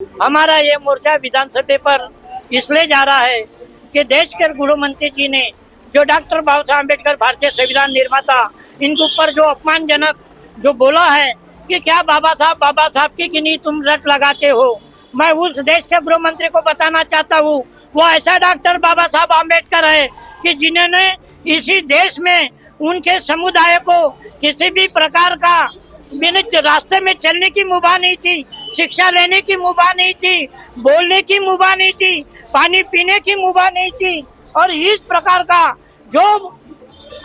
हमारा ये मोर्चा विधानसभा पर इसलिए जा रहा है कि देश के गृह मंत्री जी ने जो डॉक्टर बाबा साहब अम्बेडकर भारतीय संविधान निर्माता इनके ऊपर जो अपमानजनक जो बोला है कि क्या बाबा साहब की किन्हीं तुम रट लगाते हो। मैं उस देश के गृह मंत्री को बताना चाहता हूँ, वो ऐसा डॉक्टर बाबा साहब अम्बेडकर है कि जिन्होंने इसी देश में उनके समुदाय को किसी भी प्रकार का बिना रास्ते में चलने की मुभा नहीं थी, शिक्षा लेने की मुभा नहीं थी, बोलने की मुभा नहीं थी, पानी पीने की मुभा नहीं थी। और इस प्रकार का जो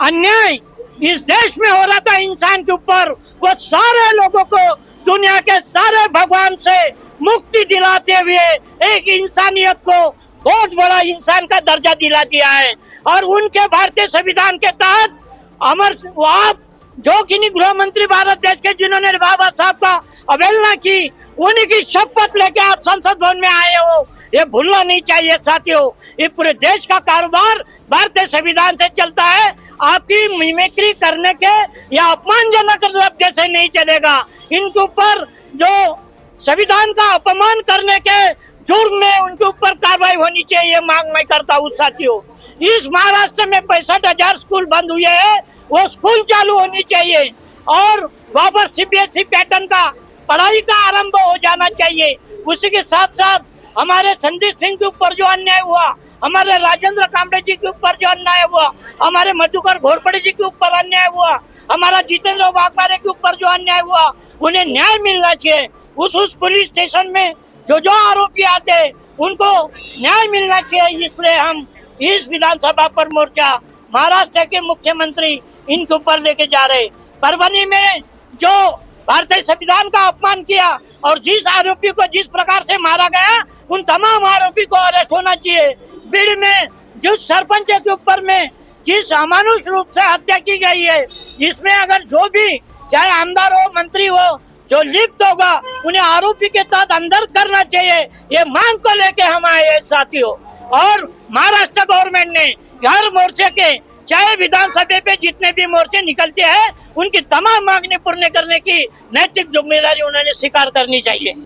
अन्याय इस देश में हो रहा था इंसान के ऊपर, वो सारे लोगों को दुनिया के सारे भगवान से मुक्ति दिलाते हुए एक इंसानियत को बहुत बड़ा इंसान का दर्जा दिला दिया है। और उनके भारतीय संविधान के तहत अमर आप जो कि गृह मंत्री भारत देश के जिन्होंने बाबा साहब का अवहेलना की, उन्हीं की शपथ लेके आप संसद भवन में आए हो, ये भूलना नहीं चाहिए साथियों। ये पूरे देश का कारोबार भारतीय संविधान से चलता है, आपकी मिमिक्री करने के या अपमानजनक लफ्ज से नहीं चलेगा। इनके ऊपर जो संविधान का अपमान करने के जुर्म में उनके ऊपर कार्रवाई होनी चाहिए, ये मांग मैं करता हूँ साथियों। इस महाराष्ट्र में 65,000 स्कूल बंद हुए हैं, वो स्कूल चालू होनी चाहिए और वापस सीबीएसई पैटर्न का पढ़ाई का आरंभ हो जाना चाहिए। उसी के साथ साथ हमारे संदीप सिंह के ऊपर जो अन्याय हुआ, हमारे राजेंद्र कामड़े जी के ऊपर जो अन्याय हुआ, हमारे मधुकर घोरपड़े जी के ऊपर अन्याय हुआ, हमारा जितेंद्र वाघमारे के ऊपर जो अन्याय हुआ, उन्हें न्याय मिलना चाहिए। उस पुलिस स्टेशन में जो आरोपी आते उनको न्याय मिलना चाहिए। इसलिए हम इस विधानसभा पर मोर्चा महाराष्ट्र के मुख्यमंत्री इनके ऊपर लेके जा रहे। परभनी में जो भारतीय संविधान का अपमान किया और जिस आरोपी को जिस प्रकार से मारा गया, उन तमाम आरोपी को अरेस्ट होना चाहिए। बीड़ में जिस सरपंच के ऊपर में जिस अमानुष रूप से हत्या की गई है, जिसमें अगर जो भी चाहे आमदार हो मंत्री हो जो लिप्त होगा, उन्हें आरोपी के तहत अंदर करना चाहिए। ये मांग को लेके हम आए साथियों। और महाराष्ट्र गवर्नमेंट ने हर मोर्चे के चाहे विधानसभा पे जितने भी मोर्चे निकलते हैं, उनकी तमाम मांगनी पूर्ण करने की नैतिक जिम्मेदारी उन्होंने स्वीकार करनी चाहिए।